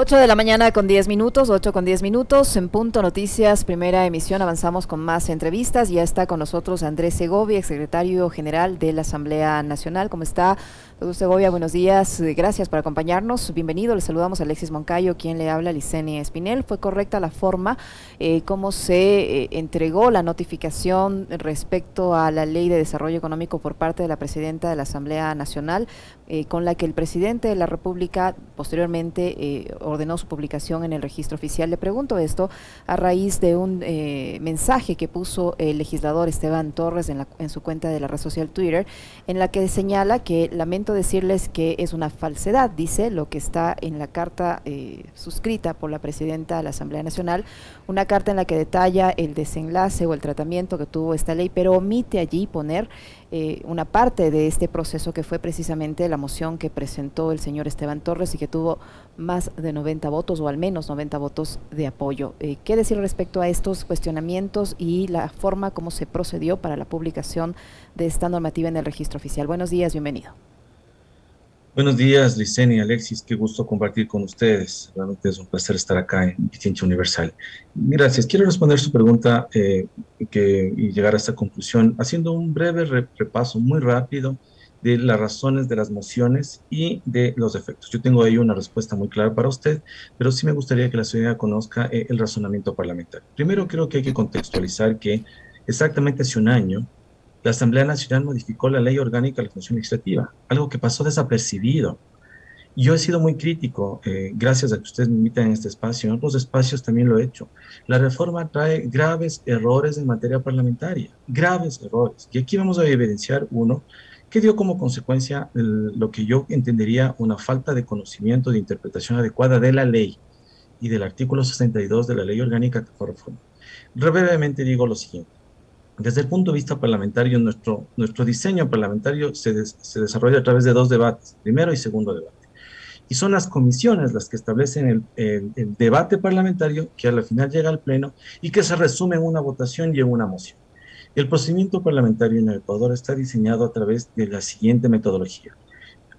8 de la mañana con 10 minutos, 8 con 10 minutos, en Punto Noticias, primera emisión, avanzamos con más entrevistas. Ya está con nosotros Andrés Segovia, exsecretario general de la Asamblea Nacional. ¿Cómo está, doctor Segovia? Buenos días, gracias por acompañarnos. Bienvenido, le saludamos a Alexis Moncayo, quien le habla, Licenia Espinel. ¿Fue correcta la forma cómo se entregó la notificación respecto a la Ley de Desarrollo Económico por parte de la presidenta de la Asamblea Nacional, con la que el presidente de la República posteriormente ordenó su publicación en el registro oficial? Le pregunto esto a raíz de un mensaje que puso el legislador Esteban Torres en su cuenta de la red social Twitter, en la que señala que lamento decirles que es una falsedad, dice, lo que está en la carta suscrita por la presidenta de la Asamblea Nacional, una carta en la que detalla el desenlace o el tratamiento que tuvo esta ley, pero omite allí poner una parte de este proceso, que fue precisamente la moción que presentó el señor Esteban Torres y que tuvo más de 90 votos, o al menos 90 votos de apoyo. ¿Qué decir respecto a estos cuestionamientos y la forma como se procedió para la publicación de esta normativa en el registro oficial? Buenos días, bienvenido. Buenos días, Licenia, Alexis, qué gusto compartir con ustedes. Realmente es un placer estar acá en Pichincha Universal. Gracias. Quiero responder su pregunta y llegar a esta conclusión haciendo un breve repaso muy rápido de las razones de las mociones y de los efectos. Yo tengo ahí una respuesta muy clara para usted, pero sí me gustaría que la ciudadanía conozca el razonamiento parlamentario. Primero, creo que hay que contextualizar que exactamente hace un año la Asamblea Nacional modificó la Ley Orgánica de la Función Legislativa, algo que pasó desapercibido. Yo he sido muy crítico, gracias a que ustedes me invitan en este espacio, en otros espacios también lo he hecho. La reforma trae graves errores en materia parlamentaria, graves errores. Y aquí vamos a evidenciar uno que dio como consecuencia lo que yo entendería una falta de conocimiento, de interpretación adecuada de la ley y del artículo 62 de la Ley Orgánica que fue reformada. Brevemente digo lo siguiente. Desde el punto de vista parlamentario, nuestro diseño parlamentario se desarrolla a través de dos debates, primero y segundo debate. Y son las comisiones las que establecen el debate parlamentario que a la final llega al Pleno y que se resume en una votación y en una moción. El procedimiento parlamentario en el Ecuador está diseñado a través de la siguiente metodología.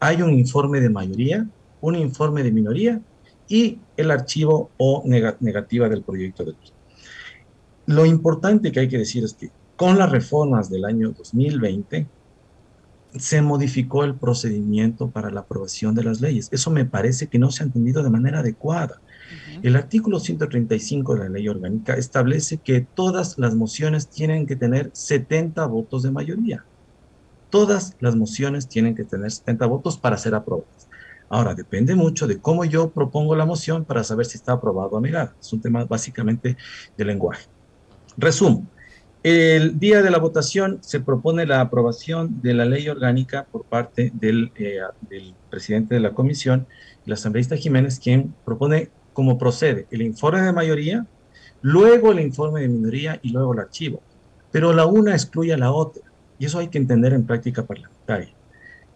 Hay un informe de mayoría, un informe de minoría y el archivo o negativa del proyecto de ley. Lo importante que hay que decir es que con las reformas del año 2020 se modificó el procedimiento para la aprobación de las leyes. Eso me parece que no se ha entendido de manera adecuada. El artículo 135 de la Ley Orgánica establece que todas las mociones tienen que tener 70 votos de mayoría. Todas las mociones tienen que tener 70 votos para ser aprobadas. Ahora, depende mucho de cómo yo propongo la moción para saber si está aprobado o negado. Es un tema básicamente de lenguaje. Resumo. El día de la votación se propone la aprobación de la ley orgánica por parte del presidente de la comisión, el asambleísta Jiménez, quien propone cómo procede el informe de mayoría, luego el informe de minoría y luego el archivo. Pero la una excluye a la otra, y eso hay que entender en práctica parlamentaria.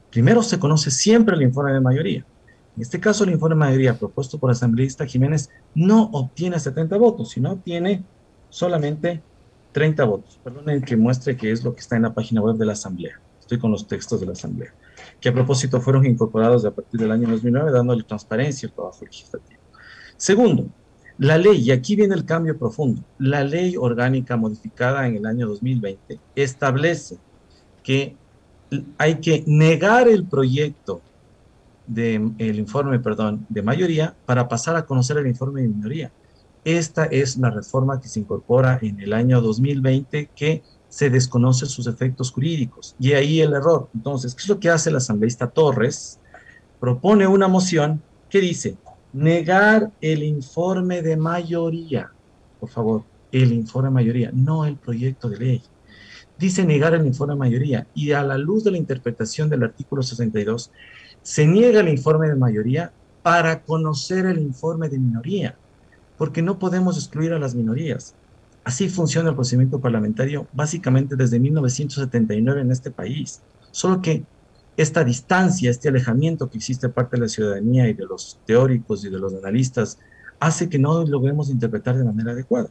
Primero se conoce siempre el informe de mayoría. En este caso, el informe de mayoría propuesto por el asambleísta Jiménez no obtiene 70 votos, sino obtiene solamente 30 votos. Perdonen que muestre que es lo que está en la página web de la Asamblea. Estoy con los textos de la Asamblea, que a propósito fueron incorporados a partir del año 2009, dándole transparencia al trabajo legislativo. Segundo, la ley, y aquí viene el cambio profundo, la ley orgánica modificada en el año 2020 establece que hay que negar el proyecto el informe, perdón, de mayoría para pasar a conocer el informe de minoría. Esta es la reforma que se incorpora en el año 2020, que se desconocen sus efectos jurídicos. Y ahí el error. Entonces, ¿qué es lo que hace el asambleísta Torres? Propone una moción que dice negar el informe de mayoría. Por favor, el informe de mayoría, no el proyecto de ley. Dice negar el informe de mayoría, y a la luz de la interpretación del artículo 62, se niega el informe de mayoría para conocer el informe de minoría, porque no podemos excluir a las minorías. Así funciona el procedimiento parlamentario básicamente desde 1979 en este país, solo que esta distancia, este alejamiento que existe parte de la ciudadanía y de los teóricos y de los analistas hace que no logremos interpretar de manera adecuada.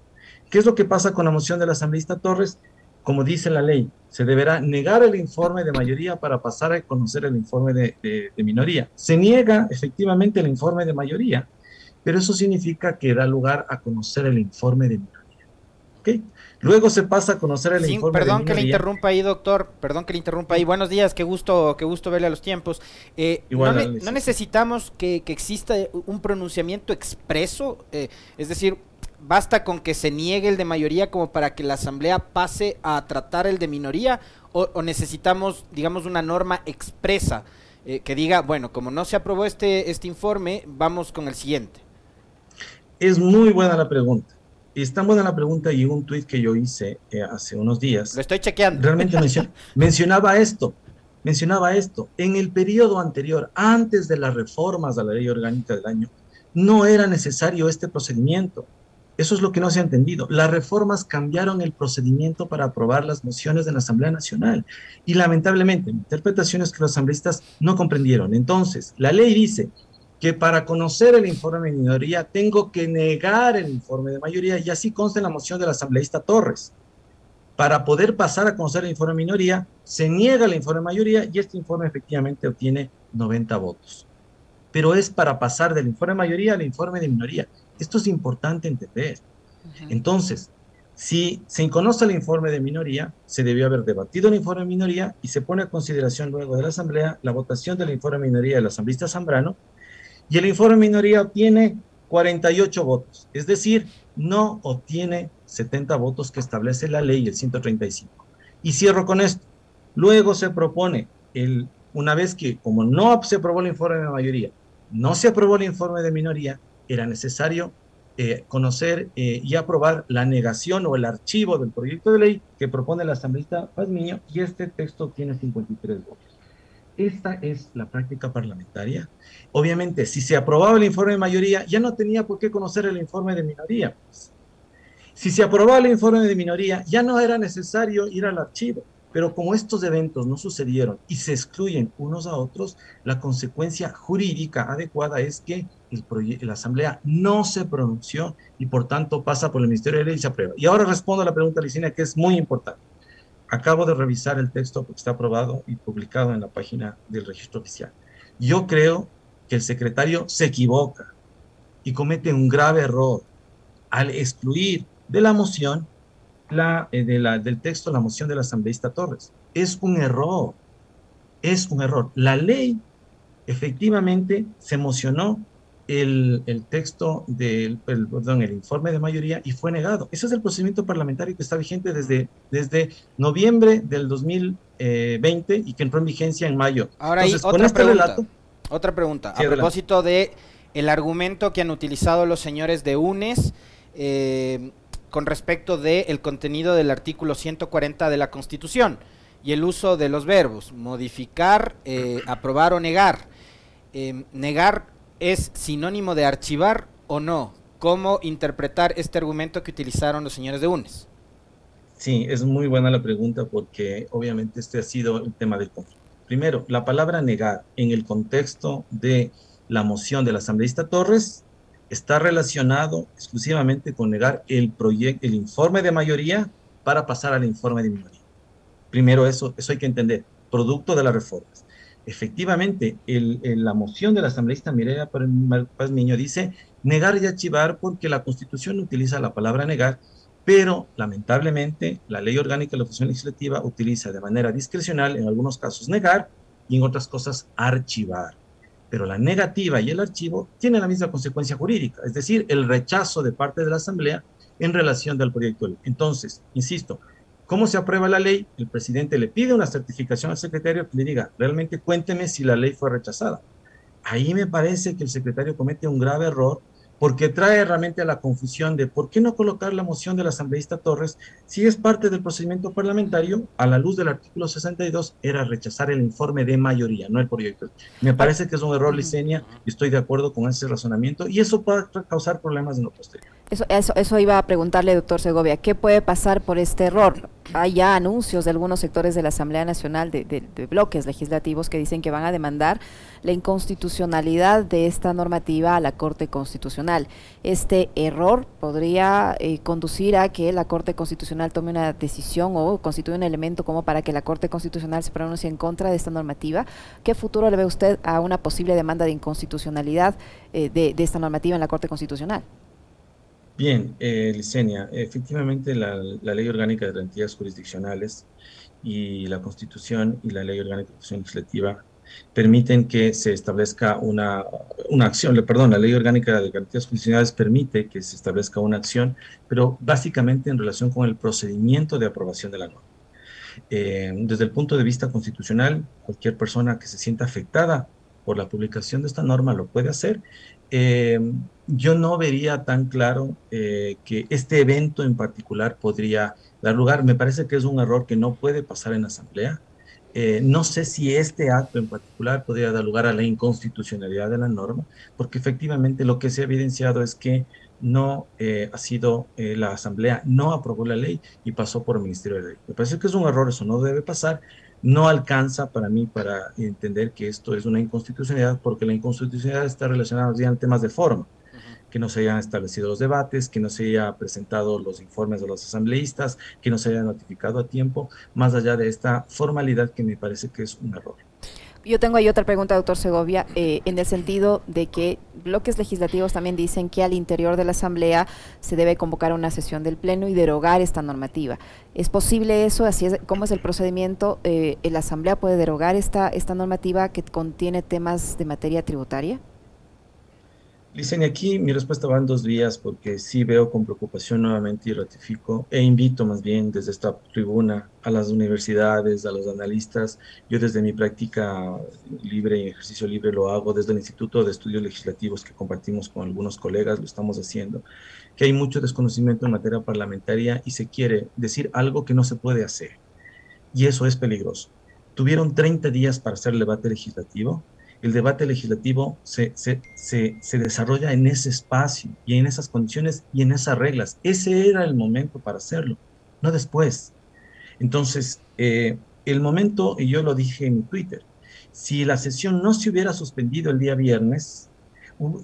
¿Qué es lo que pasa con la moción del asambleísta Torres? Como dice la ley, se deberá negar el informe de mayoría para pasar a conocer el informe de minoría. Se niega efectivamente el informe de mayoría pero eso significa que da lugar a conocer el informe de minoría. ¿Okay? Luego se pasa a conocer el Sí, informe de perdón minoría. que le interrumpa ahí, doctor, perdón que le interrumpa ahí. Buenos días, qué gusto verle a los tiempos. Igual, No necesitamos que exista un pronunciamiento expreso, es decir, basta con que se niegue el de mayoría como para que la Asamblea pase a tratar el de minoría, o necesitamos, digamos, una norma expresa que diga, bueno, como no se aprobó este informe, vamos con el siguiente. Es muy buena la pregunta. Es tan buena la pregunta y un tuit que yo hice hace unos días. Lo estoy chequeando. Realmente mencionaba esto. En el periodo anterior, antes de las reformas a la ley orgánica del año, no era necesario este procedimiento. Eso es lo que no se ha entendido. Las reformas cambiaron el procedimiento para aprobar las mociones de la Asamblea Nacional y lamentablemente interpretaciones que los asambleístas no comprendieron. Entonces, la ley dice que para conocer el informe de minoría tengo que negar el informe de mayoría, y así consta en la moción del asambleísta Torres. Para poder pasar a conocer el informe de minoría, se niega el informe de mayoría y este informe efectivamente obtiene 90 votos. Pero es para pasar del informe de mayoría al informe de minoría. Esto es importante entender. Entonces, si se conoce el informe de minoría, se debió haber debatido el informe de minoría y se pone a consideración luego de la Asamblea la votación del informe de minoría del asambleísta Zambrano, y el informe de minoría obtiene 48 votos, es decir, no obtiene 70 votos que establece la ley, el 135. Y cierro con esto. Luego se propone, una vez que como no se aprobó el informe de mayoría, no se aprobó el informe de minoría, era necesario conocer y aprobar la negación o el archivo del proyecto de ley que propone el asambleísta Pazmiño, y este texto tiene 53 votos. Esta es la práctica parlamentaria. Obviamente, si se aprobaba el informe de mayoría, ya no tenía por qué conocer el informe de minoría. Si se aprobaba el informe de minoría, ya no era necesario ir al archivo. Pero como estos eventos no sucedieron y se excluyen unos a otros, la consecuencia jurídica adecuada es que la Asamblea no se pronunció y por tanto pasa por el Ministerio de Ley y se aprueba. Y ahora respondo a la pregunta, Licenia, que es muy importante. Acabo de revisar el texto porque está aprobado y publicado en la página del registro oficial. Yo creo que el secretario se equivoca y comete un grave error al excluir de la moción del texto la moción del asambleísta Torres. Es un error. La ley, efectivamente, se mocionó el texto el informe de mayoría y fue negado. Ese es el procedimiento parlamentario que está vigente desde noviembre del 2020 y que entró en vigencia en mayo. Ahora, entonces, con este relato... Otra pregunta, sí, a propósito de el argumento que han utilizado los señores de UNES con respecto del contenido del artículo 140 de la Constitución y el uso de los verbos modificar, aprobar o negar. Negar es sinónimo de archivar o no. ¿Cómo interpretar este argumento que utilizaron los señores de UNES? Sí, es muy buena la pregunta porque obviamente este ha sido el tema del conflicto. Primero, la palabra negar en el contexto de la moción del asambleísta Torres está relacionado exclusivamente con negar el informe de mayoría para pasar al informe de minoría. Primero, eso hay que entender, producto de las reformas. Efectivamente, la moción del asambleísta Mireya Pazmiño dice negar y archivar porque la Constitución utiliza la palabra negar, pero lamentablemente la Ley Orgánica de la Función Legislativa utiliza de manera discrecional en algunos casos negar y en otras cosas archivar. Pero la negativa y el archivo tienen la misma consecuencia jurídica, es decir, el rechazo de parte de la Asamblea en relación del proyecto de ley. Entonces, insisto, ¿cómo se aprueba la ley? El presidente le pide una certificación al secretario que le diga, realmente cuénteme si la ley fue rechazada. Ahí me parece que el secretario comete un grave error porque trae realmente a la confusión de por qué no colocar la moción del asambleísta Torres si es parte del procedimiento parlamentario, a la luz del artículo 62, era rechazar el informe de mayoría, no el proyecto. Me parece que es un error, Licenia, y estoy de acuerdo con ese razonamiento, y eso puede causar problemas en lo posterior. Eso iba a preguntarle, doctor Segovia, ¿qué puede pasar por este error? hay ya anuncios de algunos sectores de la Asamblea Nacional, de bloques legislativos, que dicen que van a demandar la inconstitucionalidad de esta normativa a la Corte Constitucional. Este error podría conducir a que la Corte Constitucional tome una decisión o constituya un elemento como para que la Corte Constitucional se pronuncie en contra de esta normativa. ¿Qué futuro le ve usted a una posible demanda de inconstitucionalidad de esta normativa en la Corte Constitucional? Bien, Licenia, efectivamente la Ley Orgánica de Garantías Jurisdiccionales y la Constitución y la Ley Orgánica de Acción Legislativa permiten que se establezca una acción, perdón, la Ley Orgánica de Garantías Jurisdiccionales permite que se establezca una acción, pero básicamente en relación con el procedimiento de aprobación de la norma. Desde el punto de vista constitucional, cualquier persona que se sienta afectada por la publicación de esta norma lo puede hacer. Yo no vería tan claro que este evento en particular podría dar lugar. Me parece que es un error que no puede pasar en asamblea. No sé si este acto en particular podría dar lugar a la inconstitucionalidad de la norma, porque efectivamente lo que se ha evidenciado es que no ha sido, la asamblea no aprobó la ley y pasó por el Ministerio de Ley. Me parece que es un error, eso no debe pasar. No alcanza para mí para entender que esto es una inconstitucionalidad, porque la inconstitucionalidad está relacionada ya en temas de forma, que no se hayan establecido los debates, que no se haya presentado los informes de los asambleístas, que no se haya notificado a tiempo, más allá de esta formalidad que me parece que es un error. Yo tengo ahí otra pregunta, doctor Segovia, en el sentido de que bloques legislativos también dicen que al interior de la Asamblea se debe convocar una sesión del Pleno y derogar esta normativa. ¿Es posible eso? ¿Así es? ¿Cómo es el procedimiento? ¿La Asamblea puede derogar esta normativa que contiene temas de materia tributaria? Licenia, aquí mi respuesta va en dos vías, porque sí veo con preocupación nuevamente y ratifico e invito más bien desde esta tribuna a las universidades, a los analistas. Yo desde mi práctica libre y ejercicio libre lo hago desde el Instituto de Estudios Legislativos que compartimos con algunos colegas, lo estamos haciendo, que hay mucho desconocimiento en materia parlamentaria y se quiere decir algo que no se puede hacer. Y eso es peligroso. Tuvieron 30 días para hacer el debate legislativo. El debate legislativo se desarrolla en ese espacio y en esas condiciones y en esas reglas. Ese era el momento para hacerlo, no después. Entonces, el momento, y yo lo dije en mi Twitter, si la sesión no se hubiera suspendido el día viernes,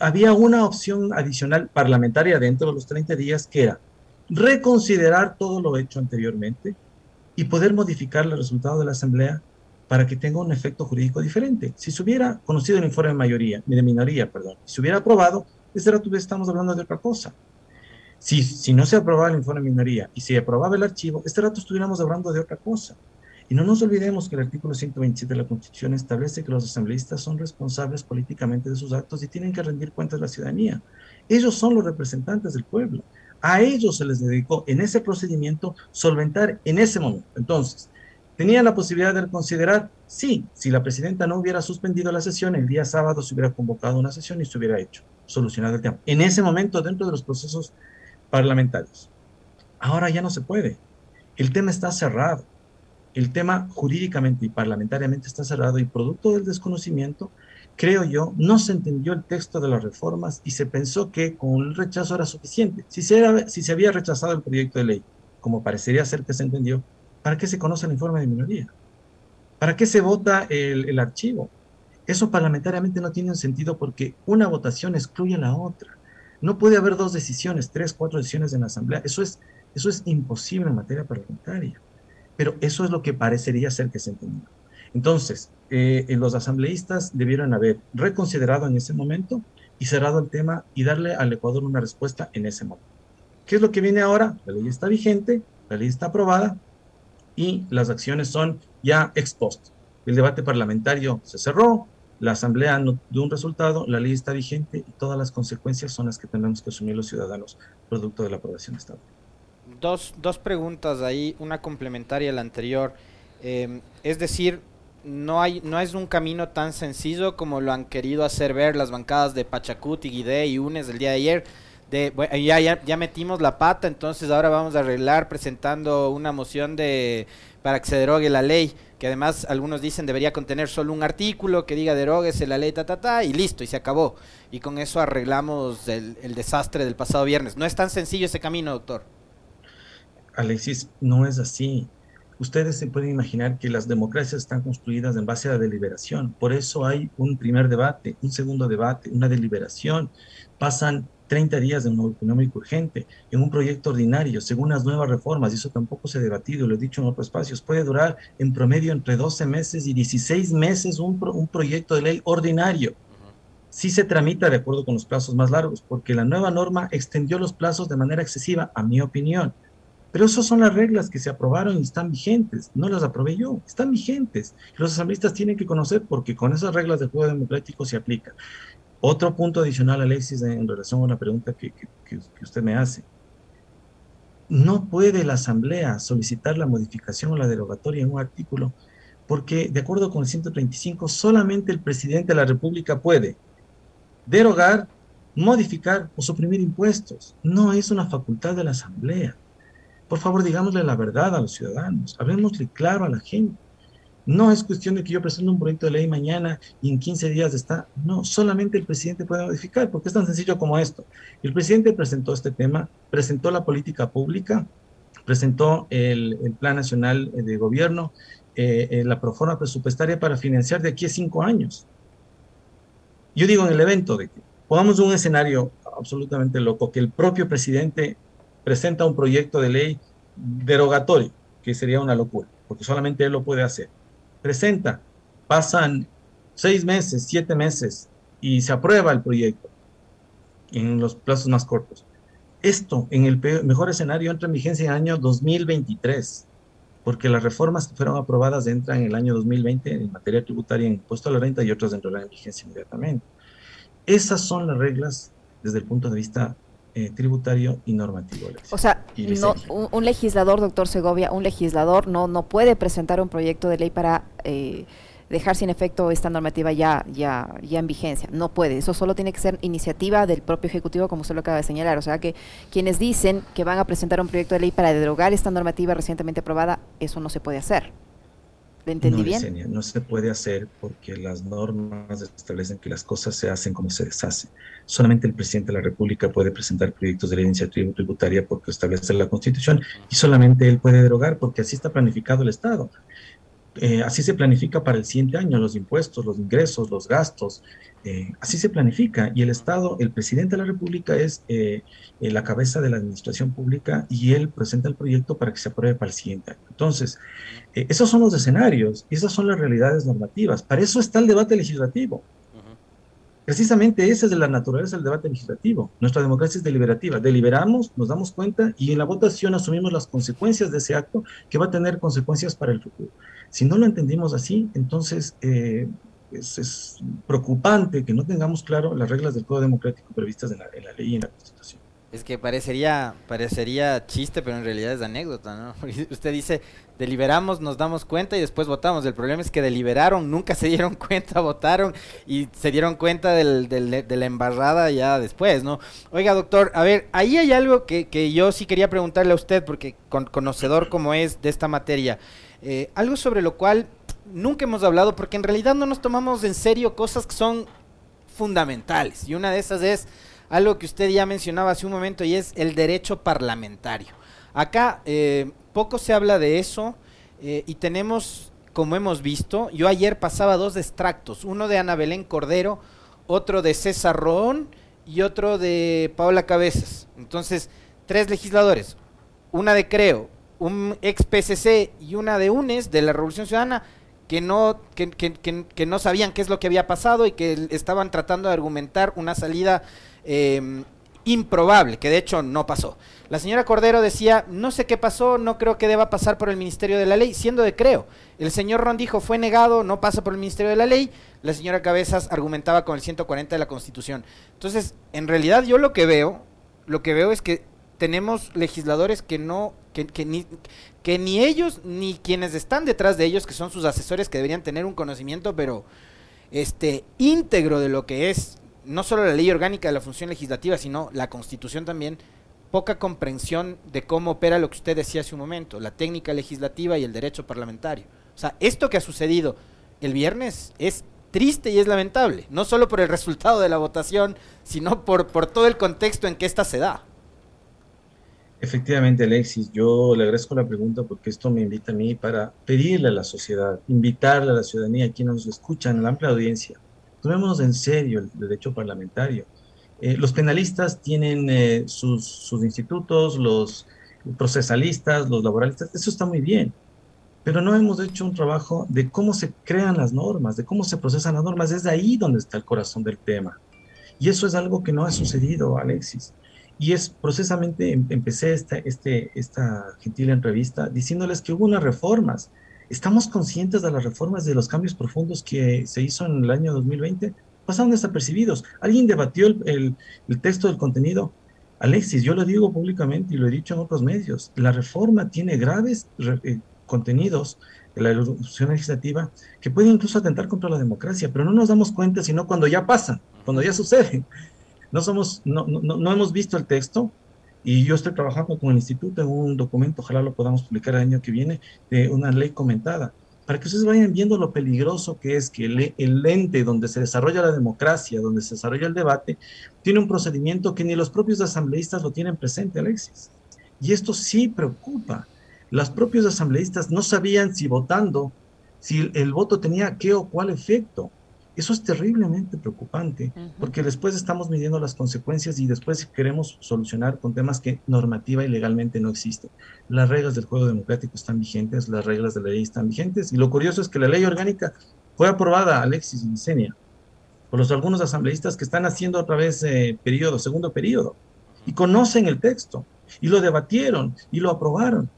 había una opción adicional parlamentaria dentro de los 30 días que era reconsiderar todo lo hecho anteriormente y poder modificar el resultado de la asamblea para que tenga un efecto jurídico diferente. Si se hubiera conocido el informe de minoría, si se hubiera aprobado, este rato estamos hablando de otra cosa. Si no se aprobaba el informe de minoría y se aprobaba el archivo, este rato estuviéramos hablando de otra cosa. Y no nos olvidemos que el artículo 127 de la Constitución establece que los asambleístas son responsables políticamente de sus actos y tienen que rendir cuentas a la ciudadanía. Ellos son los representantes del pueblo. A ellos se les dedicó en ese procedimiento solventar en ese momento. Entonces, ¿tenían la posibilidad de reconsiderar? Sí, si la presidenta no hubiera suspendido la sesión, el día sábado se hubiera convocado una sesión y se hubiera solucionado el tema. En ese momento, dentro de los procesos parlamentarios. Ahora ya no se puede. El tema está cerrado. El tema jurídicamente y parlamentariamente está cerrado y producto del desconocimiento, creo yo, no se entendió el texto de las reformas y se pensó que con el rechazo era suficiente. Si se había rechazado el proyecto de ley, como parecería ser que se entendió, ¿para qué se conoce el informe de minoría? ¿Para qué se vota el archivo? Eso parlamentariamente no tiene un sentido porque una votación excluye a la otra. No puede haber dos decisiones, 3, 4 decisiones en la asamblea. Eso es imposible en materia parlamentaria. Pero eso es lo que parecería ser que se entendió. Entonces, los asambleístas debieron haber reconsiderado en ese momento y cerrado el tema y darle al Ecuador una respuesta en ese momento. ¿Qué es lo que viene ahora? La ley está vigente, la ley está aprobada, y las acciones son ya ex post. El debate parlamentario se cerró, la asamblea no dio un resultado, la ley está vigente y todas las consecuencias son las que tenemos que asumir los ciudadanos producto de la aprobación de esta ley. Dos preguntas ahí, una complementaria a la anterior. Es decir, no es un camino tan sencillo como lo han querido hacer ver las bancadas de Pachacuti, Guidé y UNES el día de ayer. Bueno, ya metimos la pata, entonces ahora vamos a arreglar presentando una moción para que se derogue la ley, que además algunos dicen debería contener solo un artículo que diga deróguese la ley, y listo, y se acabó. Y con eso arreglamos el desastre del pasado viernes. No es tan sencillo ese camino, doctor. Alexis, no es así. Ustedes se pueden imaginar que las democracias están construidas en base a la deliberación. Por eso hay un primer debate, un segundo debate, una deliberación. Pasan 30 días de un económico urgente en un proyecto ordinario, según las nuevas reformas, y eso tampoco se ha debatido, lo he dicho en otros espacios, puede durar en promedio entre 12 meses y 16 meses un proyecto de ley ordinario. Sí se tramita de acuerdo con los plazos más largos, porque la nueva norma extendió los plazos de manera excesiva, a mi opinión. Pero esas son las reglas que se aprobaron y están vigentes. No las aprobé yo, están vigentes. Los asambleístas tienen que conocer porque con esas reglas de juego democrático se aplican. Otro punto adicional, Alexis, en relación a la pregunta que usted me hace. No puede la Asamblea solicitar la modificación o la derogatoria en un artículo porque, de acuerdo con el 135, solamente el presidente de la República puede derogar, modificar o suprimir impuestos. No es una facultad de la Asamblea. Por favor, digámosle la verdad a los ciudadanos, hablemosle claro a la gente. No es cuestión de que yo presente un proyecto de ley mañana y en 15 días está. No, solamente el presidente puede modificar, porque es tan sencillo como esto. El presidente presentó este tema, presentó la política pública, presentó el Plan Nacional de Gobierno, la proforma presupuestaria para financiar de aquí a 5 años. Yo digo en el evento de que pongamos un escenario absolutamente loco, que el propio presidente presenta un proyecto de ley derogatorio, que sería una locura, porque solamente él lo puede hacer. Presenta, pasan 6 meses, 7 meses, y se aprueba el proyecto en los plazos más cortos. Esto, en el mejor escenario, entra en vigencia en el año 2023, porque las reformas que fueron aprobadas entran en el año 2020 en materia tributaria, en impuesto a la renta, y otras entrarán en vigencia inmediatamente. Esas son las reglas desde el punto de vista tributario y normativo. O sea, no, un legislador, doctor Segovia, un legislador no puede presentar un proyecto de ley para dejar sin efecto esta normativa ya en vigencia. No puede. Eso solo tiene que ser iniciativa del propio Ejecutivo, como usted lo acaba de señalar. O sea, que quienes dicen que van a presentar un proyecto de ley para derogar esta normativa recientemente aprobada, eso no se puede hacer. ¿Lo entendí bien? Yesenia, no se puede hacer porque las normas establecen que las cosas se hacen como se deshacen. Solamente el presidente de la República puede presentar proyectos de ley de iniciativa tributaria porque establece la Constitución, y solamente él puede derogar porque así está planificado el Estado. Así se planifica para el siguiente año, los impuestos, los ingresos, los gastos, así se planifica, y el Estado, el presidente de la República es la cabeza de la administración pública, y él presenta el proyecto para que se apruebe para el siguiente año. Entonces, esos son los escenarios, esas son las realidades normativas. Para eso está el debate legislativo. Precisamente esa es la naturaleza del debate legislativo. Nuestra democracia es deliberativa. Deliberamos, nos damos cuenta y en la votación asumimos las consecuencias de ese acto, que va a tener consecuencias para el futuro. Si no lo entendimos así, entonces es preocupante que no tengamos claro las reglas del Código Democrático previstas en la ley y en la Constitución. Es que parecería chiste, pero en realidad es anécdota, ¿no? Usted dice, deliberamos, nos damos cuenta y después votamos. El problema es que deliberaron, nunca se dieron cuenta, votaron y se dieron cuenta de la embarrada ya después, ¿no? Oiga, doctor, a ver, ahí hay algo que yo sí quería preguntarle a usted, porque conocedor como es de esta materia, algo sobre lo cual nunca hemos hablado, porque en realidad no nos tomamos en serio cosas que son fundamentales, y una de esas es algo que usted ya mencionaba hace un momento, y es el derecho parlamentario. Acá poco se habla de eso, y tenemos, como hemos visto, yo ayer pasaba 2 extractos, uno de Ana Belén Cordero, otro de César Roón y otro de Paola Cabezas. Entonces, 3 legisladores, una de Creo, un ex PSC y una de UNES, de la Revolución Ciudadana, que no sabían qué es lo que había pasado y que estaban tratando de argumentar una salida improbable, que de hecho no pasó. La señora Cordero decía, no sé qué pasó, no creo que deba pasar por el Ministerio de la Ley, siendo de Creo. El señor Ron dijo, fue negado, no pasa por el Ministerio de la Ley. La señora Cabezas argumentaba con el 140 de la Constitución. Entonces, en realidad yo lo que veo es que tenemos legisladores que ni ellos, ni quienes están detrás de ellos, que son sus asesores, que deberían tener un conocimiento, pero íntegro de lo que es no solo la ley orgánica de la función legislativa, sino la Constitución también, poca comprensión de cómo opera lo que usted decía hace un momento, la técnica legislativa y el derecho parlamentario. O sea, esto que ha sucedido el viernes es triste y es lamentable, no solo por el resultado de la votación, sino por todo el contexto en que ésta se da. Efectivamente, Alexis, yo le agradezco la pregunta porque esto me invita a mí para pedirle a la sociedad, invitarle a la ciudadanía, a quienes nos escuchan, a la amplia audiencia, tomémonos en serio el derecho parlamentario. Los penalistas tienen sus institutos, los procesalistas, los laboralistas, eso está muy bien, pero no hemos hecho un trabajo de cómo se crean las normas, de cómo se procesan las normas. Es ahí donde está el corazón del tema. Y eso es algo que no ha sucedido, Alexis. Y es precisamente, empecé esta gentil entrevista diciéndoles que hubo unas reformas. ¿Estamos conscientes de las reformas, de los cambios profundos que se hizo en el año 2020? Pasaron desapercibidos. ¿Alguien debatió el texto del contenido? Alexis, yo lo digo públicamente y lo he dicho en otros medios. La reforma tiene graves contenidos de la evolución legislativa que pueden incluso atentar contra la democracia, pero no nos damos cuenta sino cuando ya pasan, cuando ya suceden. No hemos visto el texto y yo estoy trabajando con el instituto en un documento, ojalá lo podamos publicar el año que viene, de una ley comentada, para que ustedes vayan viendo lo peligroso que es que el ente donde se desarrolla la democracia, donde se desarrolla el debate, tiene un procedimiento que ni los propios asambleístas lo tienen presente, Alexis. Y esto sí preocupa. Los propios asambleístas no sabían si votando, si el voto tenía qué o cuál efecto. Eso es terriblemente preocupante, porque después estamos midiendo las consecuencias y después queremos solucionar con temas que normativa y legalmente no existen. Las reglas del juego democrático están vigentes, las reglas de la ley están vigentes, y lo curioso es que la ley orgánica fue aprobada, Alexis y Licenia, por algunos asambleístas que están haciendo otra vez segundo periodo, y conocen el texto, y lo debatieron, y lo aprobaron.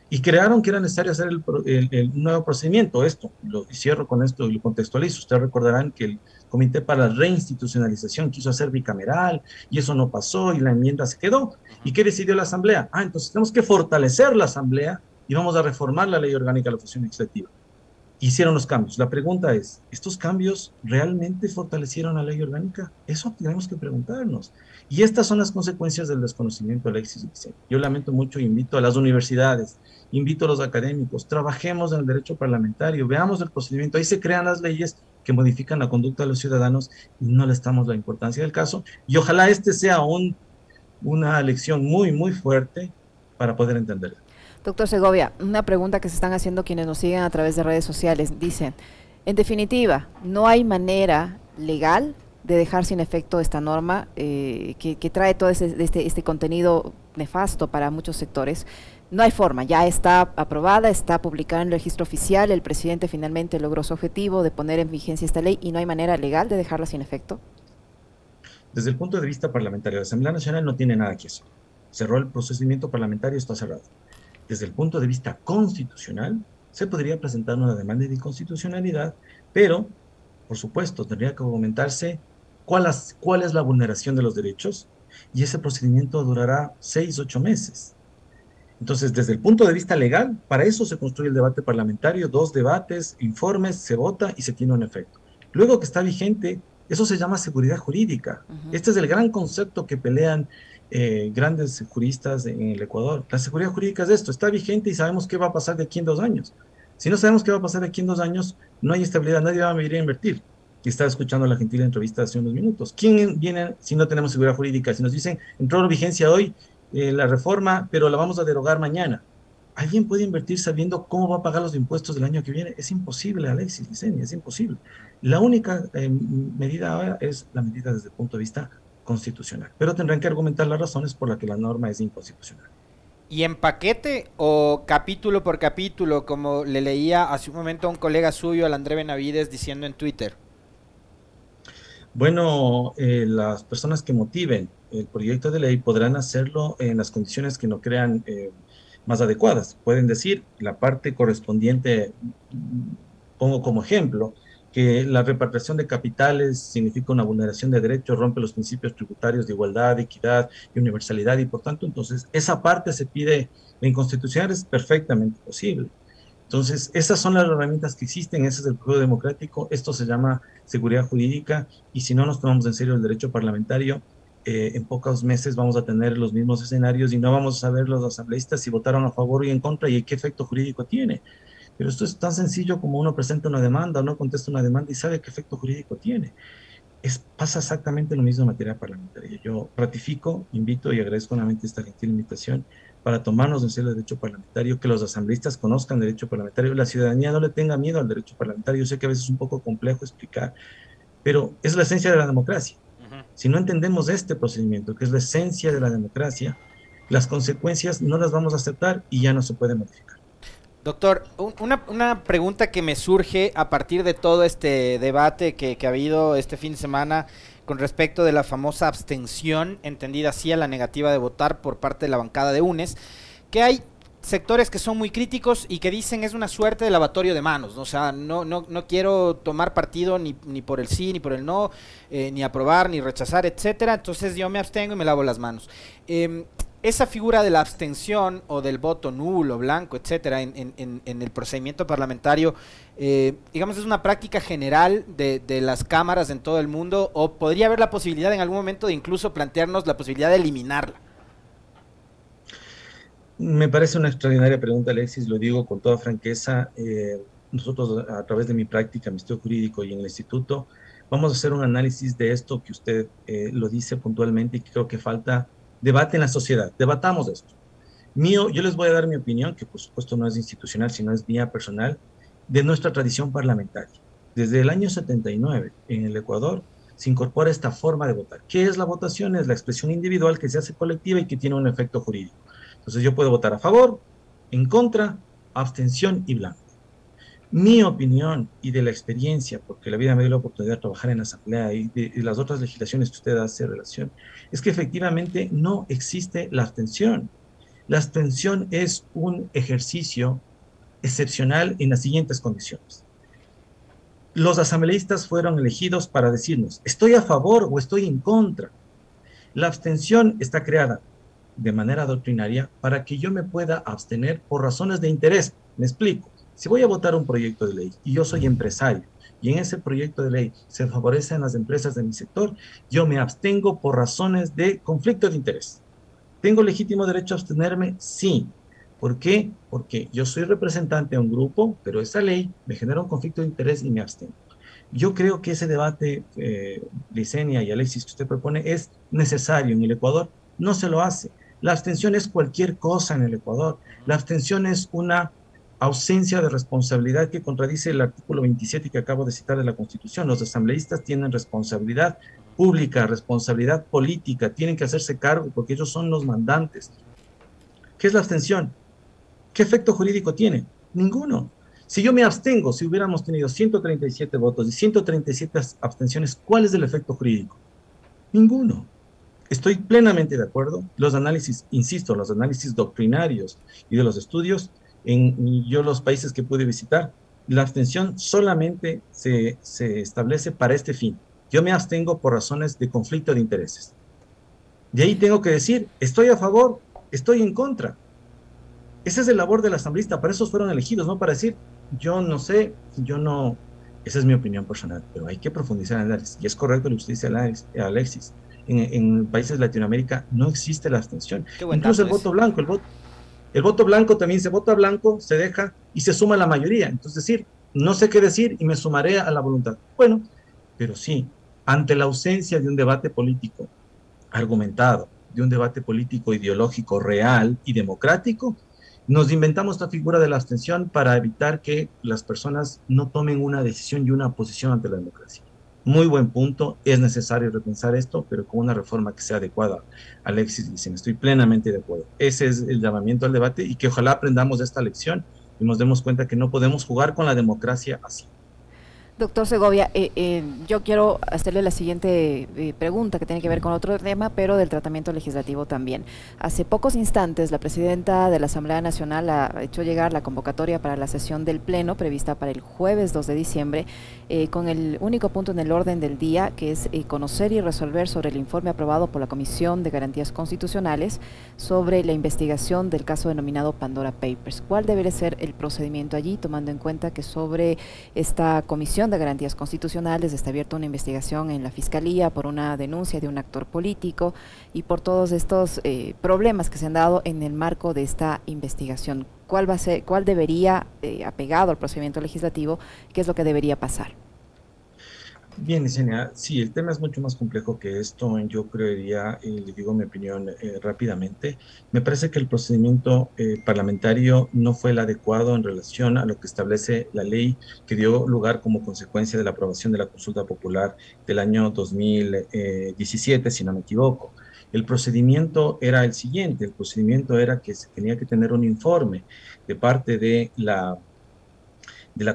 Y crearon que era necesario hacer el nuevo procedimiento. Y cierro con esto y lo contextualizo. Ustedes recordarán que el Comité para la Reinstitucionalización quiso hacer bicameral y eso no pasó y la enmienda se quedó. ¿Y qué decidió la Asamblea? Entonces tenemos que fortalecer la Asamblea y vamos a reformar la Ley Orgánica de la Función Legislativa. Hicieron los cambios. La pregunta es, ¿estos cambios realmente fortalecieron la ley orgánica? Eso tenemos que preguntarnos. Y estas son las consecuencias del desconocimiento, Alexis. Yo lamento mucho, invito a las universidades, invito a los académicos, trabajemos en el derecho parlamentario, veamos el procedimiento, ahí se crean las leyes que modifican la conducta de los ciudadanos y no les damos la importancia del caso. Y ojalá este sea una lección muy, muy fuerte para poder entenderla. Doctor Segovia, una pregunta que se están haciendo quienes nos siguen a través de redes sociales. Dicen, en definitiva, ¿no hay manera legal de dejar sin efecto esta norma que trae todo este contenido nefasto para muchos sectores? No hay forma, ya está aprobada, está publicada en el registro oficial, el presidente finalmente logró su objetivo de poner en vigencia esta ley y no hay manera legal de dejarla sin efecto. Desde el punto de vista parlamentario, la Asamblea Nacional no tiene nada que hacer. Cerró el procedimiento parlamentario, está cerrado. Desde el punto de vista constitucional, se podría presentar una demanda de inconstitucionalidad, pero, por supuesto, tendría que argumentarse cuál es la vulneración de los derechos, y ese procedimiento durará 6, 8 meses. Entonces, desde el punto de vista legal, para eso se construye el debate parlamentario, 2 debates, informes, se vota y se tiene un efecto. Luego que está vigente, eso se llama seguridad jurídica. Este es el gran concepto que pelean grandes juristas en el Ecuador. La seguridad jurídica es esto, está vigente y sabemos qué va a pasar de aquí en 2 años. Si no sabemos qué va a pasar de aquí en 2 años, no hay estabilidad, nadie va a venir a invertir. Y estaba escuchando la gentil entrevista hace unos minutos. ¿Quién viene si no tenemos seguridad jurídica? Si nos dicen, entró en vigencia hoy la reforma, pero la vamos a derogar mañana. ¿Alguien puede invertir sabiendo cómo va a pagar los impuestos del año que viene? Es imposible, Alexis, Licenia, es imposible. La única medida ahora es la medida desde el punto de vista constitucional, pero tendrán que argumentar las razones por las que la norma es inconstitucional. ¿Y en paquete o capítulo por capítulo, como le leía hace un momento a un colega suyo, al André Benavides, diciendo en Twitter? Bueno, las personas que motiven el proyecto de ley podrán hacerlo en las condiciones que no crean más adecuadas. Pueden decir la parte correspondiente, pongo como ejemplo, que la repatriación de capitales significa una vulneración de derechos, rompe los principios tributarios de igualdad, equidad y universalidad, y por tanto, entonces, esa parte se pide en constitucional, es perfectamente posible. Entonces, esas son las herramientas que existen, ese es el juego democrático, esto se llama seguridad jurídica, y si no nos tomamos en serio el derecho parlamentario, en pocos meses vamos a tener los mismos escenarios y no vamos a saber los asambleístas si votaron a favor y en contra y qué efecto jurídico tiene. Pero esto es tan sencillo como uno presenta una demanda o no contesta una demanda y sabe qué efecto jurídico tiene. pasa exactamente lo mismo en materia parlamentaria. Yo ratifico, invito y agradezco nuevamente esta gentil invitación para tomarnos en serio el derecho parlamentario, que los asambleístas conozcan el derecho parlamentario, la ciudadanía no le tenga miedo al derecho parlamentario. Yo sé que a veces es un poco complejo explicar, pero es la esencia de la democracia. Si no entendemos este procedimiento, que es la esencia de la democracia, las consecuencias no las vamos a aceptar y ya no se puede modificar. Doctor, una pregunta que me surge a partir de todo este debate que ha habido este fin de semana con respecto de la famosa abstención, entendida así a la negativa de votar por parte de la bancada de UNES, que hay sectores que son muy críticos y que dicen es una suerte de lavatorio de manos, ¿no? O sea, no quiero tomar partido ni por el sí, ni por el no, ni aprobar, ni rechazar, etcétera, entonces yo me abstengo y me lavo las manos. Esa figura de la abstención o del voto nulo, blanco, etcétera, en el procedimiento parlamentario, digamos, es una práctica general de las cámaras en todo el mundo, o podría haber la posibilidad en algún momento de incluso plantearnos la posibilidad de eliminarla. Me parece una extraordinaria pregunta, Alexis, lo digo con toda franqueza. Nosotros, a través de mi práctica, mi estudio jurídico y en el instituto, vamos a hacer un análisis de esto que usted lo dice puntualmente y que creo que falta debate en la sociedad. Debatamos esto. Yo les voy a dar mi opinión, que por supuesto no es institucional, sino es mía personal, de nuestra tradición parlamentaria. Desde el año 79, en el Ecuador, se incorpora esta forma de votar. ¿Qué es la votación? Es la expresión individual que se hace colectiva y que tiene un efecto jurídico. Entonces yo puedo votar a favor, en contra, abstención y blanco. Mi opinión y de la experiencia, porque la vida me dio la oportunidad de trabajar en la Asamblea y de las otras legislaciones que usted hace relación, es que efectivamente no existe la abstención. La abstención es un ejercicio excepcional en las siguientes condiciones. Los asambleístas fueron elegidos para decirnos, ¿estoy a favor o estoy en contra? La abstención está creada de manera doctrinaria para que yo me pueda abstener por razones de interés. Me explico. Si voy a votar un proyecto de ley y yo soy empresario y en ese proyecto de ley se favorecen las empresas de mi sector, yo me abstengo por razones de conflicto de interés. ¿Tengo legítimo derecho a abstenerme? Sí. ¿Por qué? Porque yo soy representante de un grupo, pero esa ley me genera un conflicto de interés y me abstengo. Yo creo que ese debate, Licenia y Alexis, que usted propone, es necesario. En el Ecuador no se lo hace. La abstención es cualquier cosa en el Ecuador. La abstención es una ausencia de responsabilidad que contradice el artículo 27 que acabo de citar de la Constitución. Los asambleístas tienen responsabilidad pública, responsabilidad política, tienen que hacerse cargo porque ellos son los mandantes. ¿Qué es la abstención? ¿Qué efecto jurídico tiene? Ninguno. Si yo me abstengo, si hubiéramos tenido 137 votos y 137 abstenciones, ¿cuál es el efecto jurídico? Ninguno. Estoy plenamente de acuerdo. Los análisis, insisto, los análisis doctrinarios y de los estudios, yo los países que pude visitar, la abstención solamente se establece para este fin. Yo me abstengo por razones de conflicto de intereses. De ahí tengo que decir, estoy a favor, estoy en contra. Esa es la labor del asambleísta, para eso fueron elegidos, no para decir, yo no sé, yo no. Esa es mi opinión personal, pero hay que profundizar en el análisis. Y es correcto lo que usted dice, Alexis. En países de Latinoamérica no existe la abstención. Incluso el voto blanco, el voto blanco también se vota blanco, se deja y se suma a la mayoría. Entonces decir, no sé qué decir y me sumaré a la voluntad. Bueno, pero sí, ante la ausencia de un debate político argumentado, de un debate político ideológico real y democrático, nos inventamos esta figura de la abstención para evitar que las personas no tomen una decisión y una posición ante la democracia. Muy buen punto, es necesario repensar esto, pero con una reforma que sea adecuada. Alexis dice, estoy plenamente de acuerdo. Ese es el llamamiento al debate y que ojalá aprendamos de esta lección y nos demos cuenta que no podemos jugar con la democracia así. Doctor Segovia, yo quiero hacerle la siguiente pregunta que tiene que ver con otro tema, pero del tratamiento legislativo también. Hace pocos instantes, la presidenta de la Asamblea Nacional ha hecho llegar la convocatoria para la sesión del Pleno, prevista para el jueves 2 de diciembre, con el único punto en el orden del día, que es conocer y resolver sobre el informe aprobado por la Comisión de Garantías Constitucionales sobre la investigación del caso denominado Pandora Papers. ¿Cuál debería ser el procedimiento allí, tomando en cuenta que sobre esta Comisión de Garantías Constitucionales está abierta una investigación en la Fiscalía por una denuncia de un actor político y por todos estos problemas que se han dado en el marco de esta investigación? ¿Cuál debería, apegado al procedimiento legislativo, qué es lo que debería pasar? Bien, Yesenia, sí, el tema es mucho más complejo que esto. Yo creería, y le digo mi opinión rápidamente, me parece que el procedimiento parlamentario no fue el adecuado en relación a lo que establece la ley que dio lugar como consecuencia de la aprobación de la consulta popular del año 2017, si no me equivoco. El procedimiento era el siguiente, el procedimiento era que se tenía que tener un informe de parte de la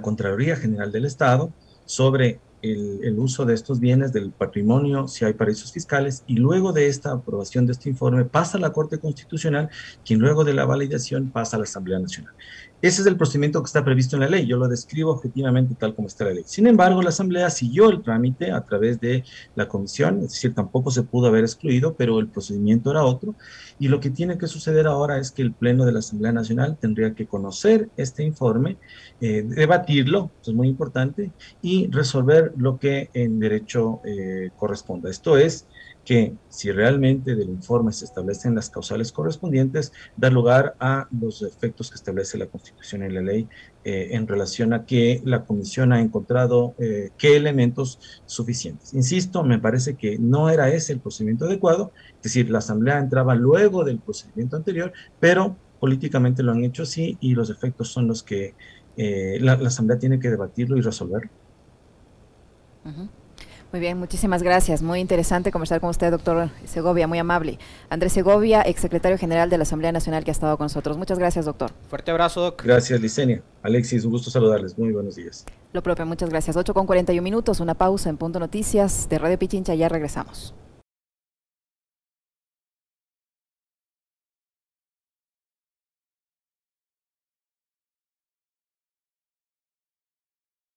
Contraloría General del Estado sobre el uso de estos bienes del patrimonio, si hay paraísos fiscales, y luego de esta aprobación de este informe pasa a la Corte Constitucional, quien luego de la validación pasa a la Asamblea Nacional. Ese es el procedimiento que está previsto en la ley, yo lo describo objetivamente tal como está la ley. Sin embargo, la Asamblea siguió el trámite a través de la comisión, es decir, tampoco se pudo haber excluido, pero el procedimiento era otro, y lo que tiene que suceder ahora es que el Pleno de la Asamblea Nacional tendría que conocer este informe, debatirlo, eso es muy importante, y resolver lo que en derecho corresponda. Esto es que si realmente del informe se establecen las causales correspondientes, da lugar a los efectos que establece la Constitución y la ley en relación a que la Comisión ha encontrado qué elementos suficientes. Insisto, me parece que no era ese el procedimiento adecuado, es decir, la Asamblea entraba luego del procedimiento anterior, pero políticamente lo han hecho así y los efectos son los que la Asamblea tiene que debatirlo y resolverlo. Muy bien, muchísimas gracias. Muy interesante conversar con usted, doctor Segovia, muy amable. Andrés Segovia, exsecretario general de la Asamblea Nacional, que ha estado con nosotros. Muchas gracias, doctor. Fuerte abrazo, doc. Gracias, Licenia. Alexis, un gusto saludarles. Muy buenos días. Lo propio, muchas gracias. 8:41, una pausa en Punto Noticias de Radio Pichincha, ya regresamos.